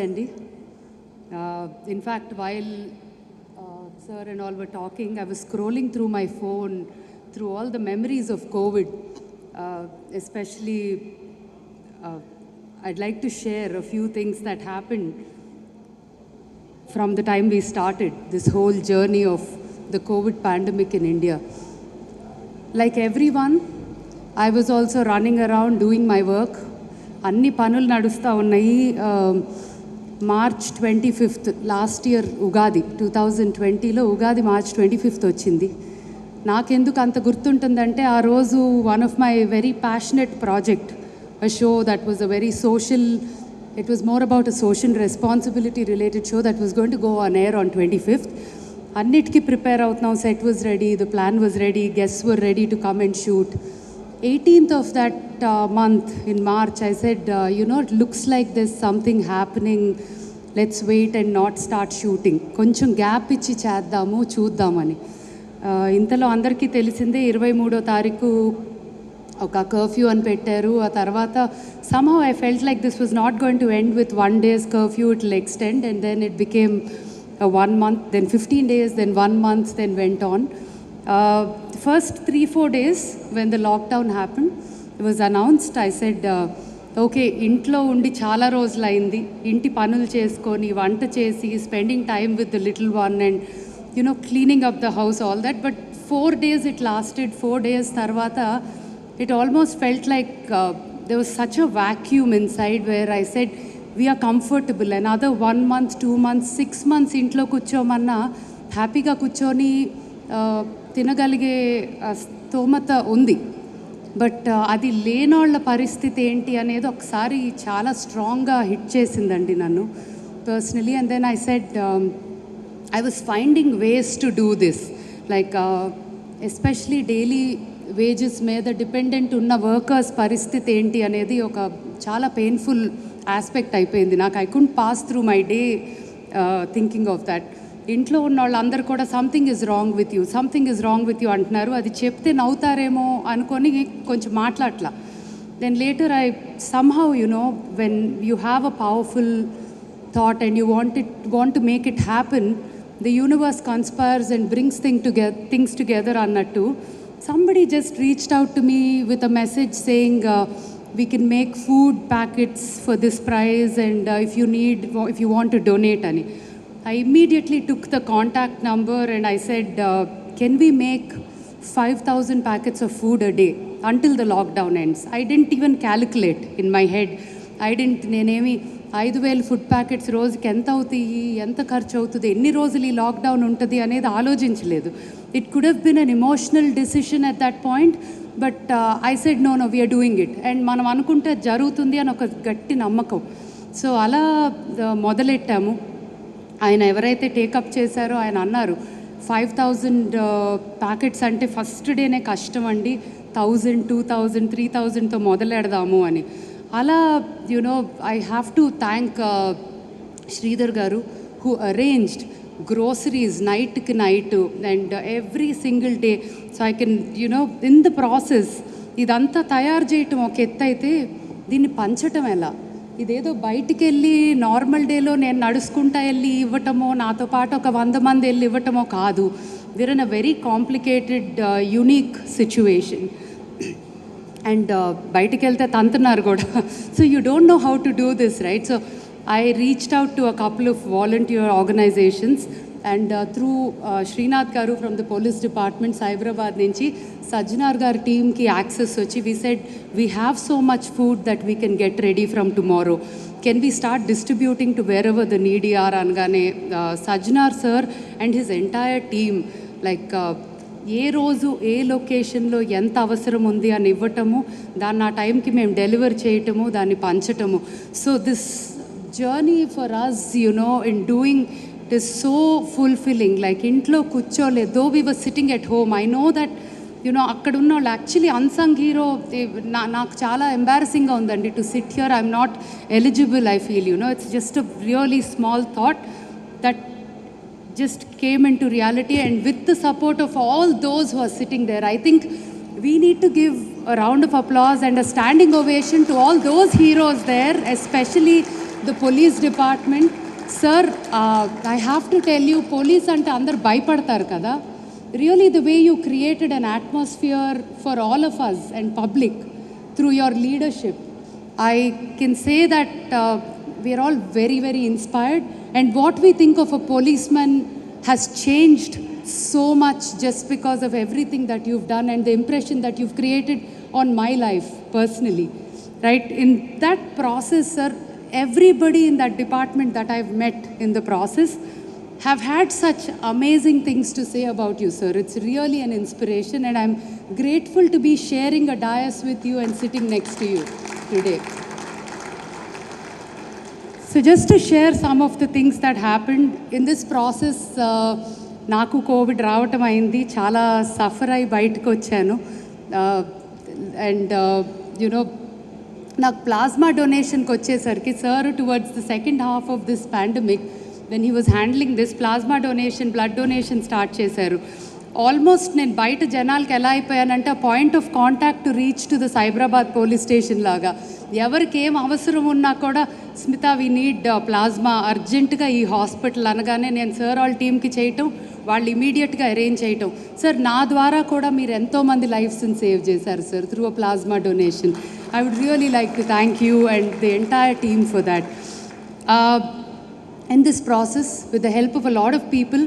Andy. In fact, while sir and all were talking, I was scrolling through my phone, through all the memories of COVID. Especially, I'd like to share a few things that happened from the time we started this whole journey of the COVID pandemic in India. Like everyone, I was also running around doing my work. అన్ని పనులు నడుస్తూ ఉన్నాయి. March 25th last year Ugadi 2020లో Ugadi March 25th వచ్చింది. నాకెందుకు అంత గుర్తుంటుందంటే ఆ రోజు one of my very passionate project, a show that was a very social, it was more about a social responsibility related show that was going to go on air on 25th. అన్నిటికీ prepare అవుతున్నాం, set was ready, the plan was ready, guests were ready to come and shoot. 18th of that month in March, I said, it looks like there's something happening, let's wait and not start shooting. కొంచెం gap ఇచ్చి చేద్దాము, చూద్దామని. ఇంతలో అందరికీ తెలిసిందే 23వ తారీఖు ఒక curfew అని పెట్టారు. ఆ తర్వాత somehow I felt like this was not going to end with 1 day's curfew, it will extend, and then it became a 1 month, then 15 days, then 1 month, then went on. First 3-4 days when the lockdown happened, it was announced, I said, okay, ఇంట్లో ఉండి చాలా రోజులైంది, ఇంటి పనులు చేసుకొని వంట చేసి spending time with the little one and cleaning up the house, all that. But 4 days it lasted. 4 days తర్వాత it almost felt like there was such a vacuum inside where I said, we are comfortable. Another 1 month, 2 months, 6 months ఇంట్లో కూర్చోమన్నా హ్యాపీగా కూర్చొని తినగలిగే స్తోమత ఉంది. But అది లేనోళ్ళ పరిస్థితి ఏంటి అనేది ఒకసారి చాలా స్ట్రాంగ్గా హిట్ చేసిందండి నన్ను personally. And then I said, I was finding ways to do this, like especially daily wages మీద డిపెండెంట్ ఉన్న వర్కర్స్ పరిస్థితి ఏంటి అనేది ఒక చాలా పెయిన్ఫుల్ ఆస్పెక్ట్ అయిపోయింది నాకు. I couldn't pass through my day thinking of that. ఇంట్లో ఉన్న వాళ్ళందరూ కూడా something is wrong with you, something is wrong with you అంటున్నారు. అది చెప్తే నవ్వుతారేమో అనుకొని కొంచెం మాట్లాడలా. Then later I somehow when you have a powerful thought and you want to make it happen, the universe conspires and brings things together annattu. Somebody just reached out to me with a message saying, we can make food packets for this price, and if you want to donate ani. I immediately took the contact number and I said, can we make 5,000 packets of food a day until the lockdown ends? I didn't even calculate in my head. నేనేమి 5,000 food packets రోజుకి ఎంత అవుతాయి, ఎంత ఖర్చు అవుతుంది, ఎన్ని రోజులు ఈ లాక్డౌన్ ఉంటుంది అనేది ఆలోచించలేదు. It could have been an emotional decision at that point, but I said no we're doing it. And మనం అనుకుంటే జరుగుతుంది అని ఒక గట్టి నమ్మకం. సో అలా మొదలెట్టాము. ఆయన ఎవరైతే టేకప్ చేశారో ఆయన అన్నారు, 5,000 ప్యాకెట్స్ అంటే ఫస్ట్ డేనే కష్టం అండి, 1,000, 2,000, 3,000తో మొదలెడదాము అని. అలా I have to thank Sridhar గారు, హూ అరేంజ్డ్ గ్రోసరీస్ నైట్కి night and every single day. So I can in the process ఇదంతా తయారు చేయటం ఒక ఎత్తు అయితే, దీన్ని పంచటం ఎలా? ఇదేదో బయటికి వెళ్ళి నార్మల్ డేలో నేను నడుచుకుంటా వెళ్ళి ఇవ్వటమో, నాతో పాటు ఒక 100 మంది వెళ్ళి ఇవ్వటమో కాదు. We're in a very complicated unique situation. And బయటికి వెళ్తే తంతున్నారు కూడా. So you don't know how to do this, right? So I reached out to a couple of volunteer organisations and through Srinath garu from the police department Cyberabad నుంచి సజ్జనార్ గారి టీమ్కి access వచ్చి we said, we have so much food that we can get ready from tomorrow, can we start distributing to wear ever the needy are అనగానే Sajjanar sir and his entire team like ఏ రోజు ఏ లొకేషన్లో ఎంత అవసరం ఉంది అని ఇవ్వటము, దాన్ని ఆ టైంకి మేము డెలివర్ చేయటము, దాన్ని పంచటము. So this journey for us in doing it is so fulfilling. Like ఇంట్లో కూర్చోలేదు, though we were sitting at home. I know that అక్కడ ఉన్న వాళ్ళు యాక్చువల్లీ అన్సంగ్ హీరో. నాకు చాలా ఎంబారసింగ్గా ఉందండి to SIT here. I'm not eligible, I feel it's just a really small thought that just came into reality, and with the support of all those who are sitting there, I think we need to give a round of applause and a standing ovation to all those heroes there, especially the police department. Sir, I have to tell you, police ante andar bhayapadtaru kada. Really, the way you created an atmosphere for all of us and public through your leadership, I can say that we are all very, very inspired. And what we think of a policeman has changed so much just because of everything that you've done and the impression that you've created on my life personally. Right? In that process, sir, everybody in that department that I've met in the process have had such amazing things to say about you, sir. It's really an inspiration, and I'm grateful to be sharing a dais with you and sitting next to you today. So just to share some of the things that happened in this process, నాకు Covid రావటం అయింది, చాలా suffer అయి బయటకు వచ్చాను. And you know నాకు plasma డొనేషన్కి వచ్చేసరికి sir towards the second half of this pandemic when he was handling this plasma donation, blood donation start చేశారు. ఆల్మోస్ట్ నేను బయట జనాలకి ఎలా అయిపోయానంటే ఆ point of contact to reach to the Cyberabad police station లాగా. ఎవరికి ఏం అవసరం ఉన్నా కూడా స్మిత వీ నీడ్ ప్లాస్మా అర్జెంటుగా ఈ హాస్పిటల్ అనగానే నేను సార్ వాళ్ళ టీమ్కి చేయటం, వాళ్ళు ఇమీడియట్గా అరేంజ్ చేయటం. సార్ నా ద్వారా కూడా మీరు ఎంతోమంది లైఫ్స్ని సేవ్ చేశారు sir through a plasma donation. I would really like to thank you and the entire team for that. In this process, with the help of a lot of people,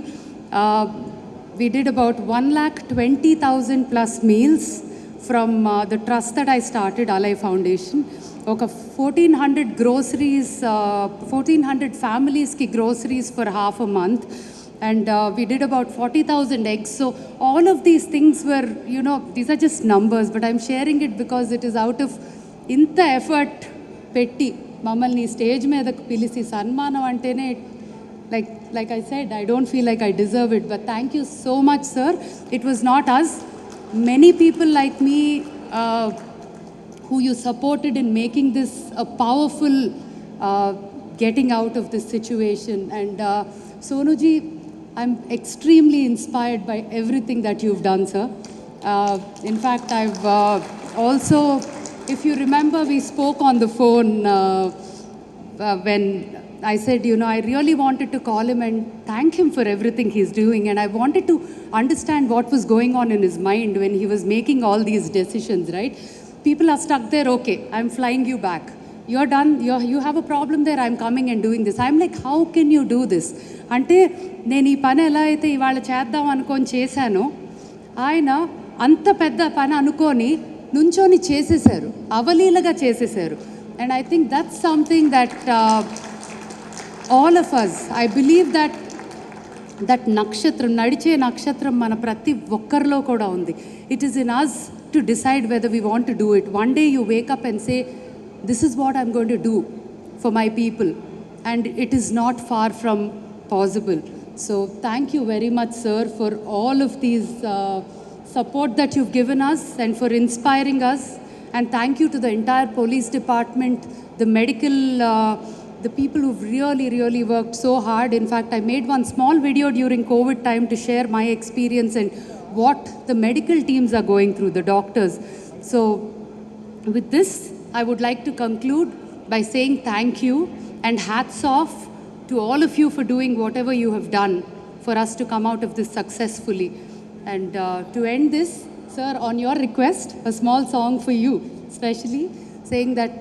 we did about 1,20,000 plus meals from the trust that I started, Alai Foundation. Okay, 1,400 groceries, 1,400 families ki groceries for half a month. And we did about 40,000 eggs. So all of these things were, you know, these are just numbers, but I'm sharing it because it is out of inta effort petti. మమ్మల్ని stage మీదకు పిలిచి సన్మానం అంటేనే like I said, I don't feel like I deserve it, but thank you so much, sir. It was not us. Many people like me who you supported in making this a powerful getting out of this situation. And Sonuji, I'm extremely inspired by everything that you've done, sir. In fact, I've also... If you remember, we spoke on the phone when I said, you know, I really wanted to call him and thank him for everything he's doing. And I wanted to understand what was going on in his mind when he was making all these decisions, right? People are stuck there, okay, I'm flying you back. You're done, you have a problem there, I'm coming and doing this. I'm like, how can you do this? Ante, నేను ఈ పని ఎలా అయితే ఇవాళ చేద్దాం అనుకొని చేశానో, ఆయన అంత పెద్ద పని అనుకొని నుంచోని చేసేశారు, అవలీలగా చేసేశారు. And I think that's something that all of us, I believe that నక్షత్రం, నడిచే నక్షత్రం మన ప్రతి ఒక్కరిలో కూడా ఉంది. It is in us to decide whether we want to do it. One day you wake up and say this is what I'm going to do for my people, and it is not far from possible. So thank you very much sir for all of these support that you've given us and for inspiring us. And thank you to the entire police department, the medical, the people who've really, really worked so hard. In fact, I made one small video during COVID time to share my experience and what the medical teams are going through, the doctors. So with this, I would like to conclude by saying thank you and hats off to all of you for doing whatever you have done for us to come out of this successfully. And to end this, sir, on your request, a small song for you, especially saying that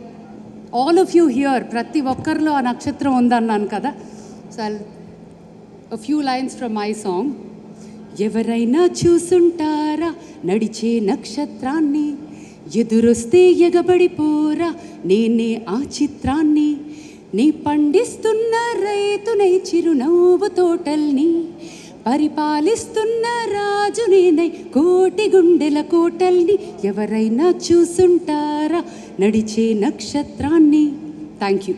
all of you here, prati okkarlo a nakshatram undannan kada. So a few lines from my song. ఎవరైనా చూసుంటారా నడిచే నక్షత్రాన్ని, ఎదురొస్తే ఎగబడిపోరా నేనే ఆ చిత్రాన్ని, నీ పండిస్తున్న రైతునై చిరునవ్వు తోటల్ని, పరిపాలిస్తున్న రాజు నేనై కోటి గుండెల కోటల్ని, ఎవరైనా చూసుంటారా నడిచే నక్షత్రాన్ని. Thank you.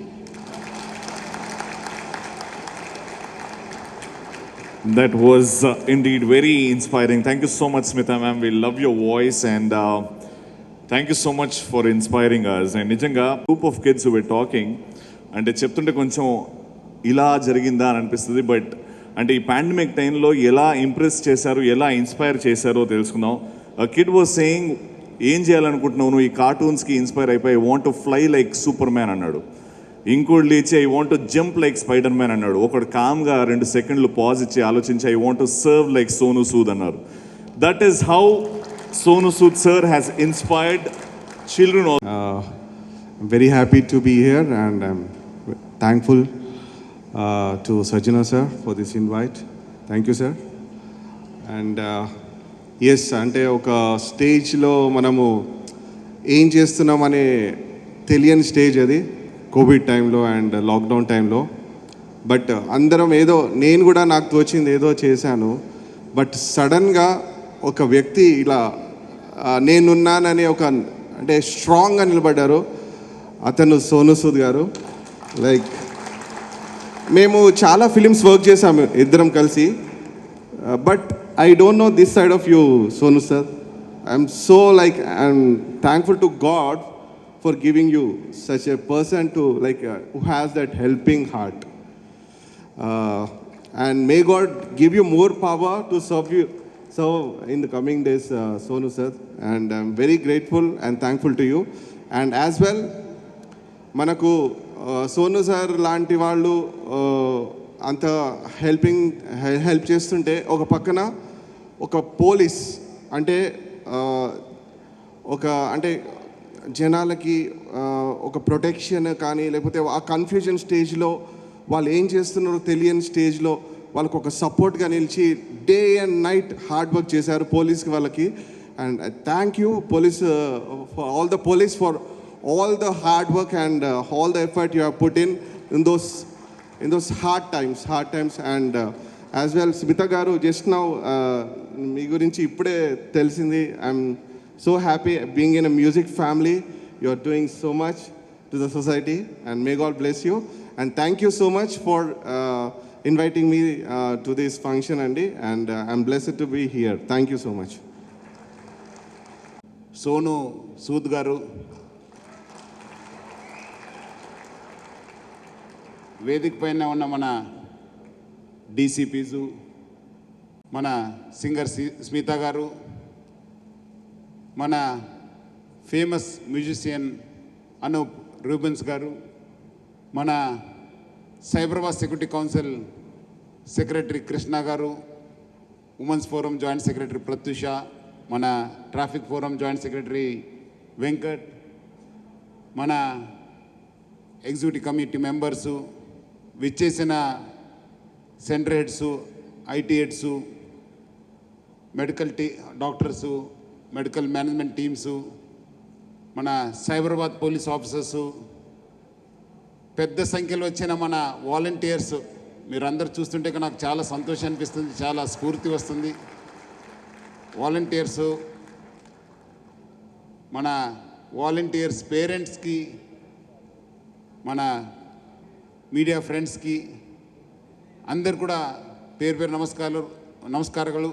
That was indeed very inspiring. Thank you so much, Smita ma'am. We love your voice and thank you so much for inspiring us. And nijanga group of kids who were talking ante cheptunte koncham ila jariginda ani anipistadi, but అంటే ఈ pandemic టైంలో ఎలా impress చేశారు, ఎలా inspire చేశారో తెలుసుకుందాం. Kid was saying, ఏం చేయాలనుకుంటున్నావు నువ్వు, ఈ కార్టూన్స్కి ఇన్స్పైర్ అయిపోయి want to fly like Superman అన్నాడు. ఇంకోటి లేచి I want to jump like Spiderman అన్నాడు. ఒకడు కామ్గా 2 సెకండ్లు పాజ్ ఇచ్చి ఆలోచించి I want to serve like Sonu Sood అన్నారు. That is how Sonu Sood sir has inspired children. I'm very happy to be here and I'm thankful to Sajjana sir for this invite. Thank you sir. And yes, అంటే ఒక స్టేజ్లో మనము ఏం చేస్తున్నామనే తెలియని stage అది Covid టైంలో and lockdown టైంలో. But అందరం ఏదో, నేను కూడా నాకు తోచింది ఏదో చేశాను. బట్ సడన్గా ఒక వ్యక్తి ఇలా నేనున్నానని ఒక అంటే స్ట్రాంగ్గా నిలబడ్డారు. అతను సోను సూద్ గారు. లైక్ మేము చాలా ఫిలిమ్స్ వర్క్ చేసాము ఇద్దరం కలిసి. But I don't know this side of you Sonu sir. I'm so like I'm thankful to God for giving you such a person to like who has that helping heart. And may God give you more power to serve in the coming days, Sonu sir. And I'm very grateful and thankful to you. And as well, మనకు Sonu sir లాంటి వాళ్ళు అంత help చేస్తుంటే ఒక పక్కన ఒక police అంటే ఒక అంటే జనాలకి ఒక ప్రొటెక్షన్ కానీ, లేకపోతే ఆ కన్ఫ్యూజన్ స్టేజ్లో వాళ్ళు ఏం చేస్తున్నారో తెలియని స్టేజ్లో వాళ్ళకు ఒక సపోర్ట్గా నిలిచి day and night hard work చేశారు పోలీస్కి వాళ్ళకి. And thank you police for all the police for all the hard work and all the effort you have put in those hard times. And as well, Smita garu, just now మీ గురించి ఇప్పుడే తెలిసింది. I'm so happy being in a music family. You are doing so much to the society and may God bless you. And thank you so much for inviting me to this function, Andy, and I'm blessed to be here. Thank you so much. Sonu Sood garu, వేదిక పైన ఉన్న మన డీసీపీసు, మన singer Smitha గారు, మన famous musician Anoop Rubens garu, మన Cyberabad security council secretary Krishna garu, women's forum joint secretary Pratyusha, మన traffic forum joint secretary Venkat, మన ఎగ్జిక్యూటివ్ కమిటీ మెంబర్సు, విచ్చేసిన centre heads, IT heads, medical doctors, medical management teams, మన సైబరాబాద్ పోలీస్ ఆఫీసర్సు, పెద్ద సంఖ్యలో వచ్చిన మన వాలంటీర్స్, మీరందరూ చూస్తుంటే నాకు చాలా సంతోషం అనిపిస్తుంది, చాలా స్ఫూర్తి వస్తుంది. వాలంటీర్సు, మన వాలంటీర్స్ పేరెంట్స్కి, మన మీడియా ఫ్రెండ్స్కి అందరు కూడా పేరు పేరు నమస్కారాలు.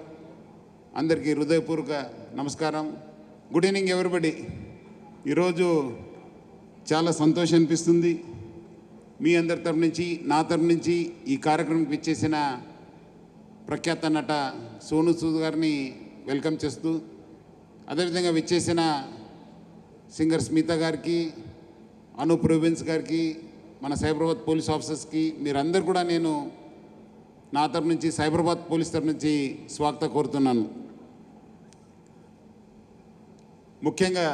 అందరికీ హృదయపూర్వక నమస్కారం. Good evening everybody. ఈరోజు చాలా సంతోషం అనిపిస్తుంది. మీ అందరి తరపు నుంచి, నా తరపు నుంచి ఈ కార్యక్రమంకి విచ్చేసిన ప్రఖ్యాత నట సోను సూద్ గారిని వెల్కమ్ చేస్తూ, అదేవిధంగా విచ్చేసిన సింగర్ స్మిత గారికి, అనూప్ రూబెన్స్ గారికి, మన సైబరాబాద్ పోలీస్ ఆఫీసర్స్కి, మీరందరూ కూడా నేను నా తరపు నుంచి, సైబరాబాద్ పోలీస్ తరపు నుంచి స్వాగతం కోరుతున్నాను. ముఖ్యంగా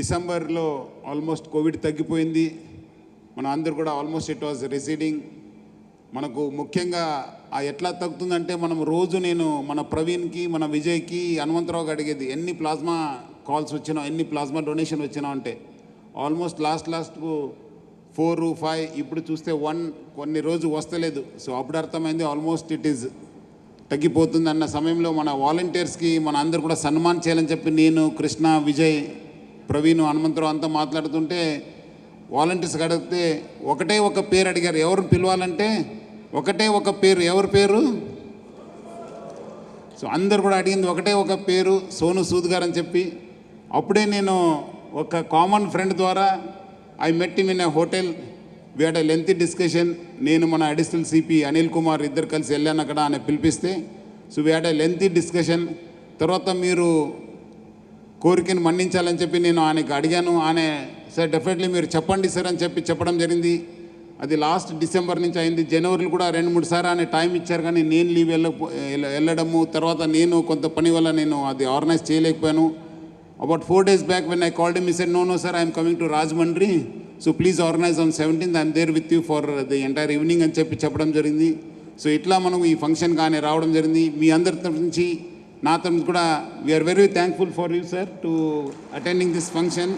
డిసెంబర్లో ఆల్మోస్ట్ కోవిడ్ తగ్గిపోయింది. మనం అందరూ కూడా ఆల్మోస్ట్ ఇట్ వాజ్ రిసీడింగ్. మనకు ముఖ్యంగా ఎట్లా తగ్గుతుందంటే, మనం రోజు నేను మన ప్రవీణ్కి, మన విజయ్కి, హనుమంతరావుకి అడిగేది ఎన్ని ప్లాస్మా కాల్స్ వచ్చినా, ఎన్ని ప్లాస్మా డొనేషన్ వచ్చినా అంటే ఆల్మోస్ట్ లాస్ట్కు 4, 5, ఇప్పుడు చూస్తే 1 కొన్ని రోజు వస్తలేదు. సో అప్పుడు అర్థమైంది ఆల్మోస్ట్ ఇట్ ఈజ్ తగ్గిపోతుంది అన్న సమయంలో మన వాలంటీర్స్కి మన అందరు కూడా సన్మానం చేయాలని చెప్పి నేను, కృష్ణ, విజయ్, ప్రవీణ్, హనుమంతరావు అంతా మాట్లాడుతుంటే వాలంటీర్స్కి అడిగితే ఒకటే ఒక పేరు అడిగారు. ఎవరు పిలవాలంటే ఒకటే ఒక పేరు. ఎవరి పేరు? సో అందరు కూడా అడిగింది ఒకటే ఒక పేరు, సోను సూద్ గారు అని చెప్పి. అప్పుడే నేను ఒక కామన్ ఫ్రెండ్ ద్వారా I met him in a hotel. We had a lengthy discussion. నేను మన అడిషనల్ సిపి అనిల్ కుమార్ ఇద్దరు కలిసి వెళ్ళాను అక్కడ, ఆయన పిలిపిస్తే. So we had a lengthy discussion. తర్వాత మీరు కోరికను మన్నించాలని చెప్పి నేను ఆయనకి అడిగాను. ఆయన సార్ డెఫినెట్లీ మీరు చెప్పండి సార్ అని చెప్పడం జరిగింది. అది లాస్ట్ డిసెంబర్ నుంచి అయింది. జనవరిలో కూడా 2-3 సార్లు అనే టైం ఇచ్చారు, కానీ నేను లీవ్ వెళ్ళడము, తర్వాత నేను కొంత పని వల్ల నేను అది ఆర్గనైజ్ చేయలేకపోయాను. About 4 days back when I called him, he said no sir, I'm coming to Rajahmundry, so please organise on 17th, I'm there with you for the entire evening అని చెప్పడం జరిగింది. సో ఇట్లా మనం ఈ ఫంక్షన్ కానీ రావడం జరిగింది. మీ అందరి తరఫు నుంచి నా తరఫు కూడా we're very thankful for you sir to attending this function.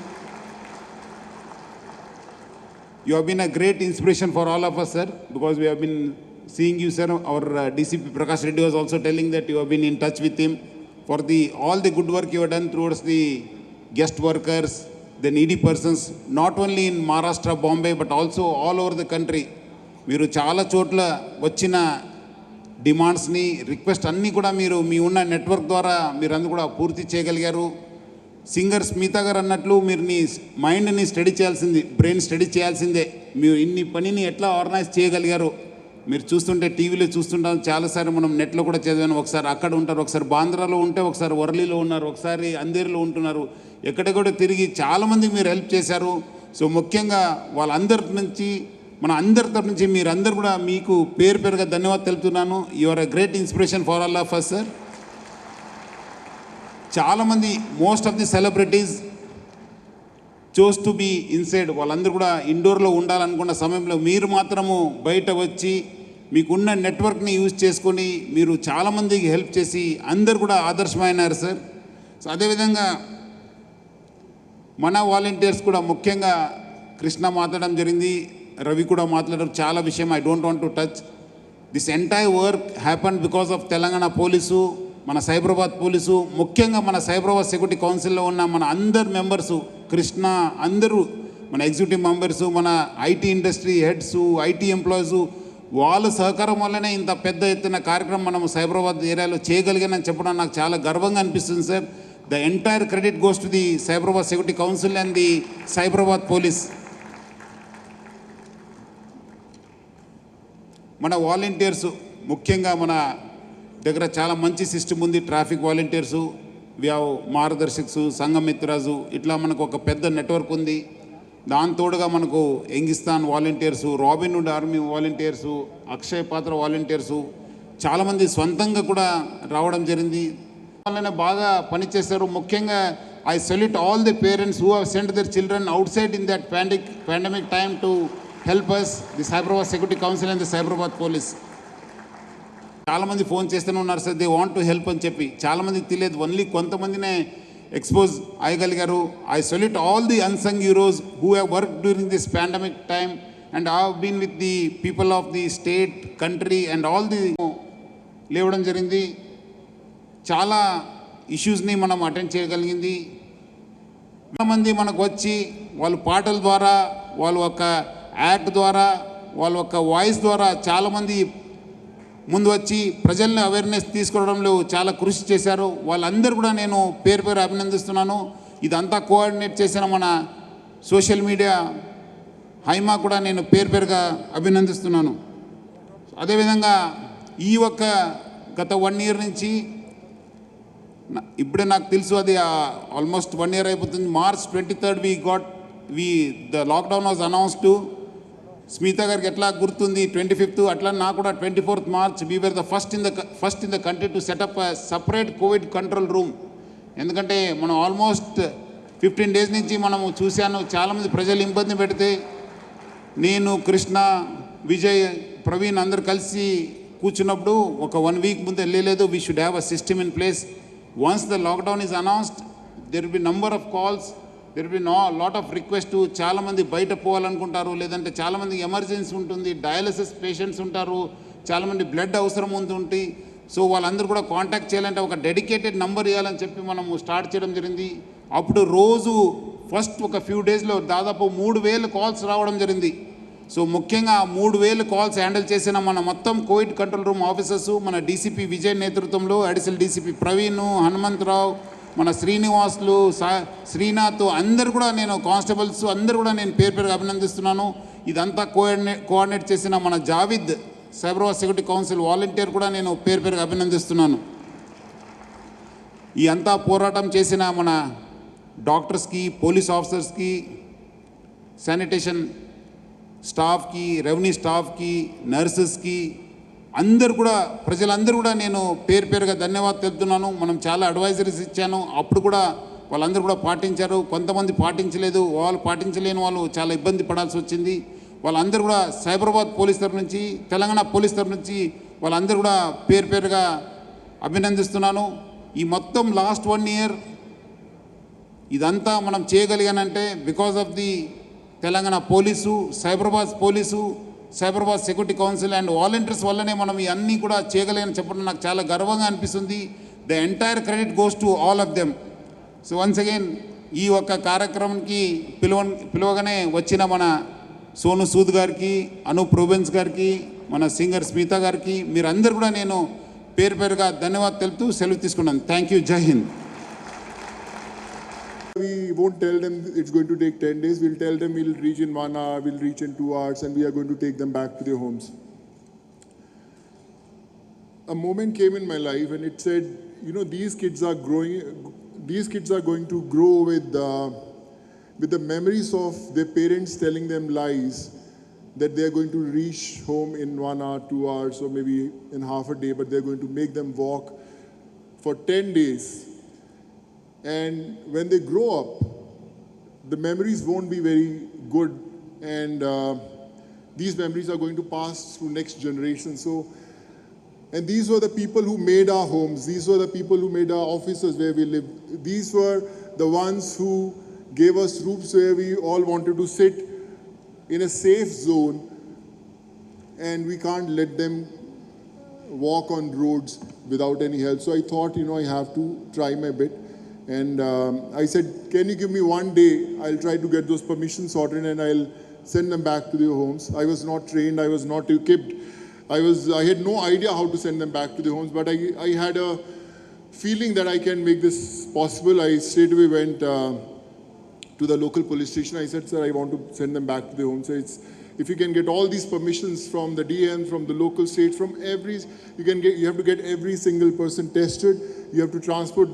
You have been a great inspiration for all of us, sir, because we have been seeing you, sir. Our DCP Prakash Reddy was also telling that you have been in touch with him for all the good work you have done towards the guest workers, the needy persons, not only in Maharashtra, Bombay, but also all over the country. మీరు చాలా చోట్ల వచ్చిన డిమాండ్స్ని, request అన్నీ కూడా మీరు మీ ఉన్న network ద్వారా మీరందరూ కూడా పూర్తి చేయగలిగారు. సింగర్ స్మిత గారు అన్నట్లు మీరు నీ మైండ్ని స్టడీ చేయాల్సింది, బ్రెయిన్ స్టడీ చేయాల్సిందే. మీరు ఇన్ని పనిని ఎట్లా ఆర్గనైజ్ చేయగలిగారు మీరు చూస్తుంటే, టీవీలో చూస్తుంటాం చాలాసార్లు, మనం నెట్లో కూడా చదివాను. ఒకసారి అక్కడ ఉంటారు, ఒకసారి బాంద్రాలో ఉంటే, ఒకసారి వరలీలో ఉన్నారు, ఒకసారి అంధేరిలో ఉంటున్నారు, ఎక్కడెక్కడ తిరిగి చాలామందికి మీరు హెల్ప్ చేశారు. సో ముఖ్యంగా వాళ్ళందరి నుంచి, మన అందరి తరఫు నుంచి మీరందరూ కూడా మీకు పేరు పేరుగా ధన్యవాదాలు తెలుపుతున్నాను. You are a great inspiration for all of us, sir. చాలామంది, most of the celebrities chose to be inside, వాళ్ళందరూ కూడా ఇండోర్లో ఉండాలనుకున్న సమయంలో మీరు మాత్రము బయట వచ్చి మీకున్న నెట్వర్క్ని యూజ్ చేసుకొని మీరు చాలామందికి హెల్ప్ చేసి అందరు కూడా ఆదర్శమైనారు, సార్. సో అదేవిధంగా మన వాలంటీర్స్ కూడా, ముఖ్యంగా కృష్ణ మాట్లాడడం జరిగింది, రవి కూడా మాట్లాడడం, చాలా విషయం I don't want to touch. This entire work happen because of Telangana police, మన సైబరాబాద్ పోలీసు, ముఖ్యంగా మన సైబరాబాద్ సెక్యూరిటీ కౌన్సిల్లో ఉన్న మన అందరు మెంబర్సు, కృష్ణ, అందరూ మన ఎగ్జిక్యూటివ్ మెంబర్సు, మన IT industry heads, IT employees, వాళ్ళ సహకారం వల్లనే ఇంత పెద్ద ఎత్తున కార్యక్రమం మనం సైబరాబాద్ ఏరియాలో చేయగలిగానని చెప్పడం నాకు చాలా గర్వంగా అనిపిస్తుంది, sir. The entire credit goes to the Cyberabad security council and the Cyberabad police. మన వాలంటీర్సు, ముఖ్యంగా మన దగ్గర చాలా మంచి సిస్టమ్ ఉంది. ట్రాఫిక్ వాలంటీర్సు, మార్గదర్శక్స్, సంఘమిత్రాజు, ఇట్లా మనకు ఒక పెద్ద నెట్వర్క్ ఉంది. దాని తోడుగా మనకు ఎంగిస్తాన్ volunteers, Robin Hood army volunteers, Akshaya Patra volunteers, చాలామంది స్వంతంగా కూడా రావడం జరిగింది. వాళ్ళనే బాగా పనిచేస్తారు. ముఖ్యంగా I salute all the parents who have sent their children outside in that pandemic time to help us, the Cyberabad security council and the Cyberabad police. చాలామంది ఫోన్ చేస్తూనే ఉన్నారు, sir, they want to help అని చెప్పి. చాలామందికి తెలియదు, only కొంతమందినే expose అయ్యగలిగారు. I salute all the unsung heroes who have work during this pandemic time and I have been with the people of the state, country and all the లేవడం జరిగింది. చాలా ఇష్యూస్ని మనం అటెండ్ చేయగలిగింది. చాలామంది మనకు వచ్చి వాళ్ళ పాటల ద్వారా, వాళ్ళ ఒక యాక్ట్ ద్వారా, వాళ్ళ ఒక వాయిస్ ద్వారా చాలామంది ముందు వచ్చి ప్రజల్ని అవేర్నెస్ తీసుకోవడంలో చాలా కృషి చేశారు. వాళ్ళందరూ కూడా నేను పేరు పేరు అభినందిస్తున్నాను. ఇదంతా కోఆర్డినేట్ చేసిన మన సోషల్ మీడియా హైమా కూడా నేను పేరు పేరుగా అభినందిస్తున్నాను. అదేవిధంగా ఈ ఒక్క గత 1 year నుంచి, ఇప్పుడే నాకు తెలుసు అది ఆల్మోస్ట్ 1 year అయిపోతుంది. March 23rd the lockdown was announced. Smita గారికి ఎట్లా గుర్తుంది 25th, అట్లా నాకు కూడా 24th March we were the first in the country to set up separate COVID control room. ఎందుకంటే మనం ఆల్మోస్ట్ 15 days నుంచి మనము చూశాను, చాలామంది ప్రజలు ఇబ్బంది పెడితే నేను, కృష్ణ, విజయ్, ప్రవీణ్ అందరు కలిసి కూర్చున్నప్పుడు ఒక 1 week ముందు వెళ్ళలేదు. We should have a system in place. Once the lockdown is announced, there will be number of calls, there will be lot of request. చాలామంది బయట పోవాలనుకుంటారు, లేదంటే చాలామందికి ఎమర్జెన్సీ ఉంటుంది, డయాలసిస్ పేషెంట్స్ ఉంటారు, చాలామంది బ్లడ్ అవసరం ఉంటుంది. సో వాళ్ళందరూ కూడా కాంటాక్ట్ చేయాలంటే ఒక డెడికేటెడ్ నంబర్ ఇవ్వాలని చెప్పి మనము స్టార్ట్ చేయడం జరిగింది. అప్పుడు రోజు ఫస్ట్ ఒక ఫ్యూ డేస్లో దాదాపు 3,000 కాల్స్ రావడం జరిగింది. సో ముఖ్యంగా 3,000 కాల్స్ హ్యాండిల్ చేసిన మన మొత్తం కోవిడ్ కంట్రోల్ రూమ్ ఆఫీసర్స్, మన డీసీపీ విజయ్ నేతృత్వంలో, అడిషనల్ డీసీపీ ప్రవీణ్, హనుమంతరావు, మన శ్రీనివాసులు, శ్రీనాథ్, అందరు కూడా నేను, కానిస్టేబుల్స్ అందరు కూడా నేను పేరు పేరుగా అభినందిస్తున్నాను. ఇదంతా కోఆర్డినేట్ చేసిన మన Javid, Cyberabad security council volunteer కూడా నేను పేరు పేరుగా అభినందిస్తున్నాను. ఈ అంతా పోరాటం చేసిన మన డాక్టర్స్కి, పోలీస్ ఆఫీసర్స్కి, శానిటేషన్ స్టాఫ్కి, రెవెన్యూ స్టాఫ్కి, నర్సెస్కి, అందరు కూడా, ప్రజలందరూ కూడా నేను పేరు పేరుగా ధన్యవాదాలు తెలుపుతున్నాను. మనం చాలా అడ్వైజరీస్ ఇచ్చాను, అప్పుడు కూడా వాళ్ళందరూ కూడా పాటించారు. కొంతమంది పాటించలేదు, వాళ్ళు పాటించలేని వాళ్ళు చాలా ఇబ్బంది పడాల్సి వచ్చింది. వాళ్ళందరూ కూడా సైబరాబాద్ పోలీస్ తరఫు నుంచి, తెలంగాణ పోలీస్ తరఫు నుంచి వాళ్ళందరూ కూడా పేరు పేరుగా అభినందిస్తున్నాను. ఈ మొత్తం లాస్ట్ 1 year ఇదంతా మనం చేయగలిగానంటే because of the Telangana police, Cyberabad police, Cyberabad security council and volunteers వల్లనే మనం ఇవన్నీ కూడా చేయగలిగానని చెప్పడం నాకు చాలా గర్వంగా అనిపిస్తుంది. The entire credit goes to all of them. So once again ఈ ఒక్క కార్యక్రమానికి పిలవగానే వచ్చిన మన సోను సూద్ గారికి, అనూప్ రూబెన్స్ గారికి, మన సింగర్ స్మిత గారికి, మీరందరూ కూడా నేను పేరు పేరుగా ధన్యవాదాలు తెలుపుతూ సెలవు తీసుకున్నాను. Thank you. జై Hind. We won't tell them it's going to take 10 days. We'll tell them we'll reach in 1 hour, we'll reach in 2 hours, and we are going to take them back to their homes. A moment came in my life and it said, you know, these kids are going to grow with the memories of their parents telling them lies that they are going to reach home in 1 hour, 2 hours, or maybe in half a day, but they're going to make them walk for 10 days. And when they grow up, the memories won't be very good, and these memories are going to pass through next generation. So, and these were the people who made our homes. These were the people who made our offices where we live. These were the ones who gave us roofs where we all wanted to sit in a safe zone, and we can't let them walk on roads without any help. So I thought, you know, I have to try my bit. And I said, can you give me 1 day? I'll try to get those permissions sorted and I'll send them back to their homes. I was not trained, I was not equipped. I had no idea how to send them back to their homes, but I had a feeling that I can make this possible. I straight away went to the local police station. I said, sir, I want to send them back to their homes. So if you can get all these permissions from the DM, from the local state, from every, you have to get every single person tested. You have to transport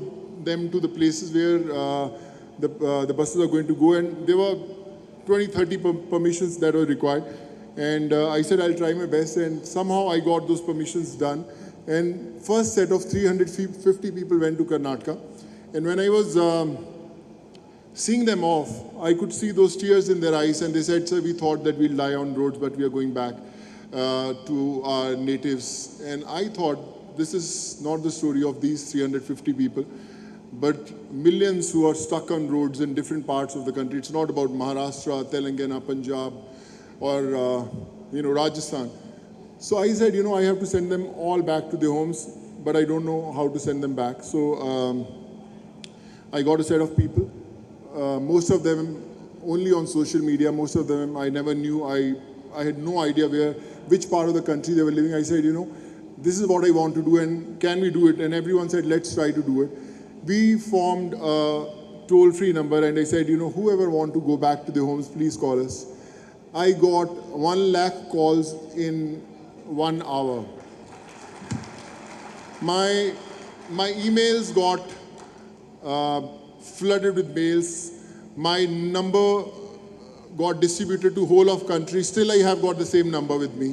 them to the places where the buses are going to go, and there were 20-30 permissions that were required, and I said I'll try my best, and somehow I got those permissions done, and first set of 350 people went to Karnataka, and when I was seeing them off, I could see those tears in their eyes, and they said, sir, we thought that we'll die on roads, but we are going back to our natives. And I thought, this is not the story of these 350 people, but millions who are stuck on roads in different parts of the country. It's not about Maharashtra, Telangana, Punjab, or Rajasthan. So I said, you know, I have to send them all back to their homes, but I don't know how to send them back. So I got a set of people, most of them only on social media. Most of them I never knew. I had no idea which part of the country they were living. I said, you know, this is what I want to do, and can we do it? And everyone said, let's try to do it. We formed a toll-free number, and I said, you know, whoever want to go back to their homes, please call us. I got 1 lakh calls in 1 hour. My emails got flooded with mails. My number got distributed to whole of country. Still, I have got the same number with me.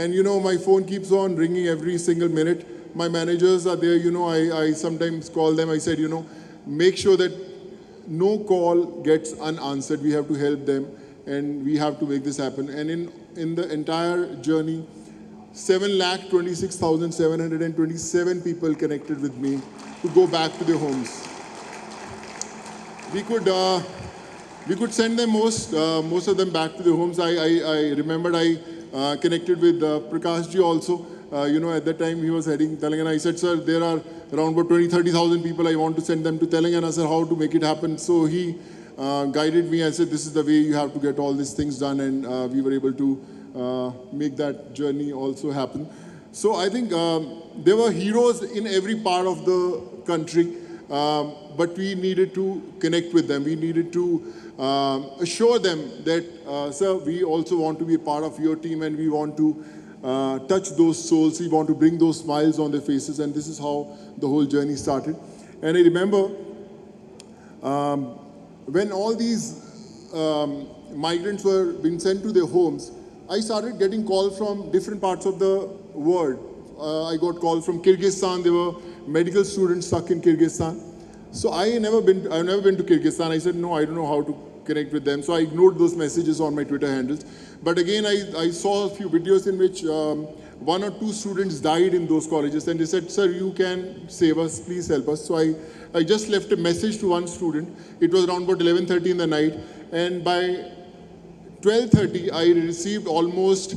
And, you know, my phone keeps on ringing every single minute. My managers are there, you know, I sometimes call them. I said, you know, make sure that no call gets unanswered. We have to help them, and we have to make this happen. And in the entire journey, 7,26,727 people connected with me to go back to their homes. We could send them most of them back to their homes. I remembered I connected with Prakash ji also. You know, at that time he was heading Telangana. I said, sir, there are around about 20-30,000 people. I want to send them to Telangana. Sir, how to make it happen? So he guided me. I said, this is the way you have to get all these things done. And we were able to make that journey also happen. So I think there were heroes in every part of the country. But we needed to connect with them. We needed to assure them that, sir, we also want to be a part of your team, and we want to touch those souls. We want to bring those smiles on their faces, and this is how the whole journey started. And I remember when all these migrants were being sent to their homes, I started getting calls from different parts of the world. I got calls from Kyrgyzstan. There were medical students stuck in Kyrgyzstan. So I've never been to Kyrgyzstan. I said, no, I don't know how to connect with them. So I ignored those messages on my Twitter handles. But again, I saw a few videos in which one or two students died in those colleges, and they said, sir, you can save us, please help us. So I just left a message to one student. It was around about 11:30 in the night, and by 12:30, I received almost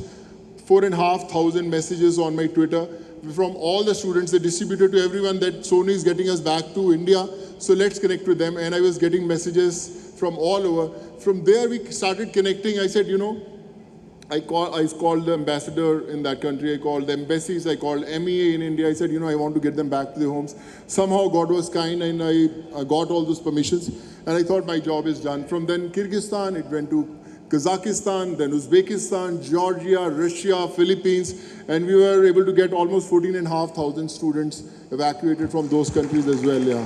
4,500 messages on my Twitter from all the students. They distributed to everyone that Sonu is getting us back to India, so let's connect with them. And I was getting messages from all over. From there, we started connecting. I said, you know, I called the ambassador in that country. I called the embassies. I called MEA in India. I said, you know, I want to get them back to their homes. Somehow God was kind, and I got all those permissions. And I thought my job is done. From then Kyrgyzstan, it went to Kazakhstan, then Uzbekistan, Georgia, Russia, Philippines, and we were able to get almost 14,500 students evacuated from those countries as well. Yeah.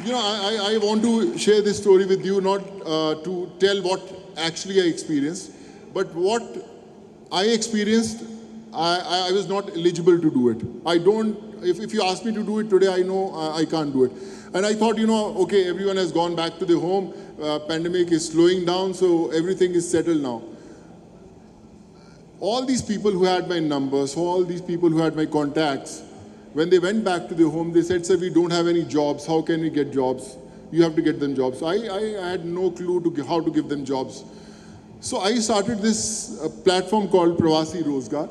You know, I want to share this story with you, not to tell what actually I experienced, but what I experienced, I was not eligible to do it. I don't, if you ask me to do it today, I know I can't do it. And I thought, you know, okay, everyone has gone back to their home, pandemic is slowing down, so everything is settled now. All these people who had my numbers, all these people who had my contacts, when they went back to their home, they said, sir, we don't have any jobs. How can we get jobs? You have to get them jobs. I had no clue to how to give them jobs. So I started this platform called Pravasi Rozgar,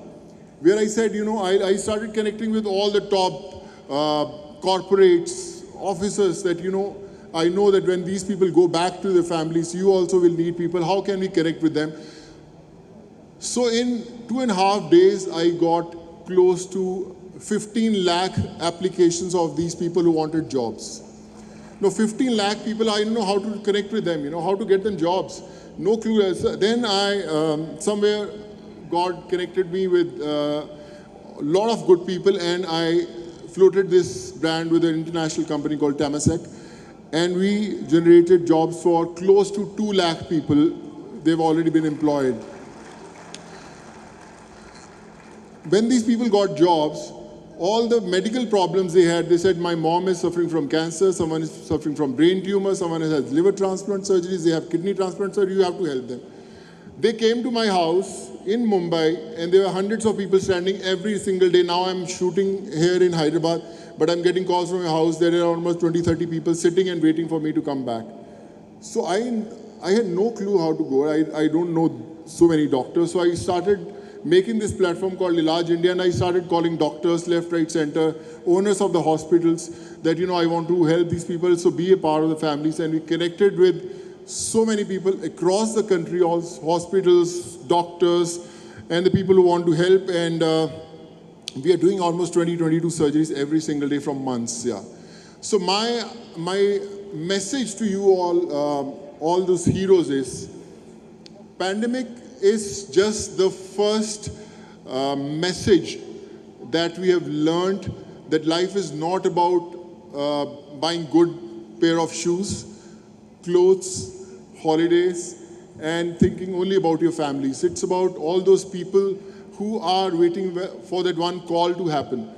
where I said, you know, I started connecting with all the top corporates, officers that, you know, I know that when these people go back to their families, you also will need people. How can we connect with them? So in 2.5 days, I got close to 15 lakh applications of these people who wanted jobs. Now, 15 lakh people, I don't know how to connect with them, you know, how to get them jobs. No clue. Then somewhere God connected me with a lot of good people, and I floated this brand with an international company called Temasek, and we generated jobs for close to 2 lakh people. They've already been employed. When these people got jobs, all the medical problems they had, they said, my mom is suffering from cancer, someone is suffering from brain tumor, someone has liver transplant surgeries, they have kidney transplant surgery, you have to help them. They came to my house in Mumbai, and there were hundreds of people standing every single day. Now I'm shooting here in Hyderabad, but I'm getting calls from my house. There are almost 20, 30 people sitting and waiting for me to come back. So I had no clue how to go. I don't know so many doctors. So I started making this platform called Ilaj India, and I started calling doctors left, right, center, owners of the hospitals, that, you know, I want to help these people, so be a part of the families. And we connected with so many people across the country, all hospitals, doctors, and the people who want to help. And we are doing almost 22 surgeries every single day from months. Yeah. So my message to you all those heroes is, pandemic is just the first message that we have learned, that life is not about buying good pair of shoes, clothes, holidays, and thinking only about your families. It's about all those people who are waiting for that one call to happen.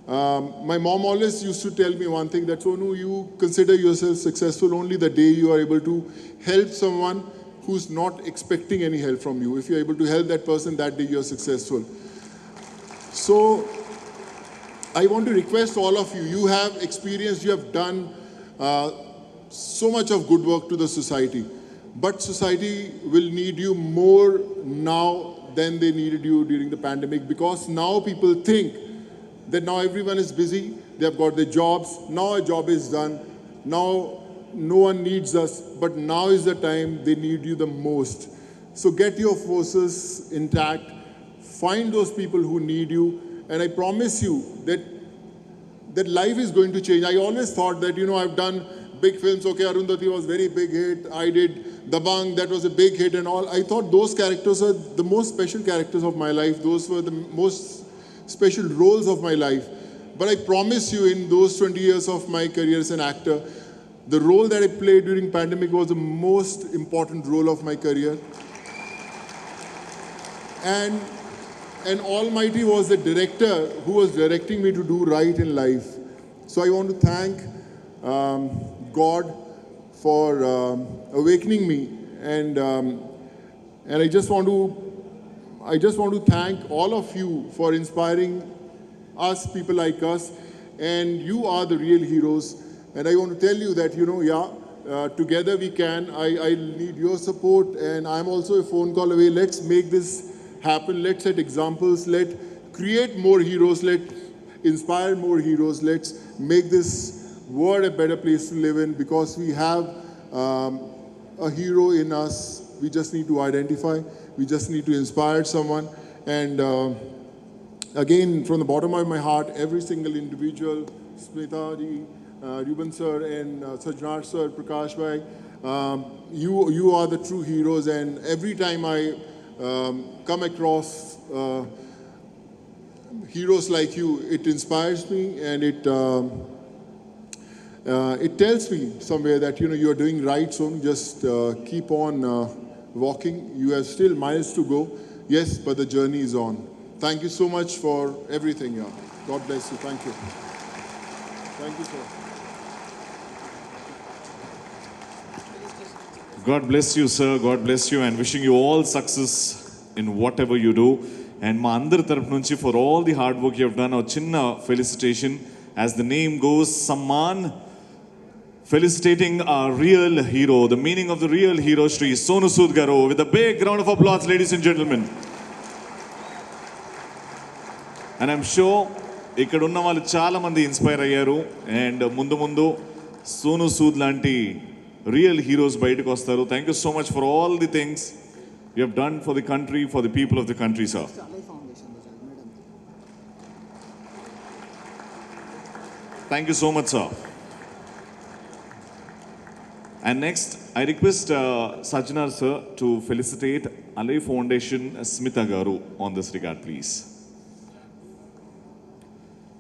My mom always used to tell me one thing, that, Sonu, you consider yourself successful only the day you are able to help someone who's not expecting any help from you. If you're able to help that person, that day you're successful. So I want to request all of you, you have experienced, you have done so much of good work to the society, but society will need you more now than they needed you during the pandemic, because now people think that now everyone is busy, they have got their jobs, now a job is done, now no one needs us, but now is the time they need you the most. So get your forces intact, find those people who need you, and I promise you that life is going to change. I always thought that, you know, I've done big films. Okay, Arundhati was very big hit. I did Dabang, that was a big hit and all. I thought those characters are the most special characters of my life. Those were the most special roles of my life. But I promise you, in those 20 years of my career as an actor, The role that I played during pandemic was the most important role of my career. And Almighty was the director who was directing me to do right in life. So I want to thank God for awakening me, and I just want to thank all of you for inspiring us, people like us, and you are the real heroes. And I want to tell you that, together we can. I need your support, and I'm also a phone call away. Let's make this happen. Let's set examples. Let's create more heroes. Let's inspire more heroes. Let's make this world a better place to live in, because we have a hero in us. We just need to identify. We just need to inspire someone. And again, from the bottom of my heart, every single individual, Smita ji, Rubens sir, and Sajnar sir, Prakash bhai, you are the true heroes. And every time I come across heroes like you, it inspires me, and it tells me somewhere that you are doing right. So just keep on walking. You have still miles to go, yes, but the journey is on. Thank you so much for everything. Yeah. God bless you. Thank you. Thank you, sir. God bless you, sir. God bless you, and wishing you all success in whatever you do. And మా అందరి తరపు నుంచి for all the hard work you have done, a చిన్న felicitation. As the name goes, Samman, felicitating our real hero, the meaning of the real hero, Shri Sonu Sood garu, with a big round of applause, ladies and gentlemen. And I'm sure ఇక్కడ ఉన్న వాళ్ళు చాలా మంది inspire అయ్యారు, and ముందు ముందు సోను సూద్ లాంటి real heroes బయటకు వస్తారు. Thank you so much for all the things you have done for the country, for the people of the country, sir. Thank you so much, sir. And next, I request Sajnar sir to felicitate Alay Foundation Smita garu on this regard, please.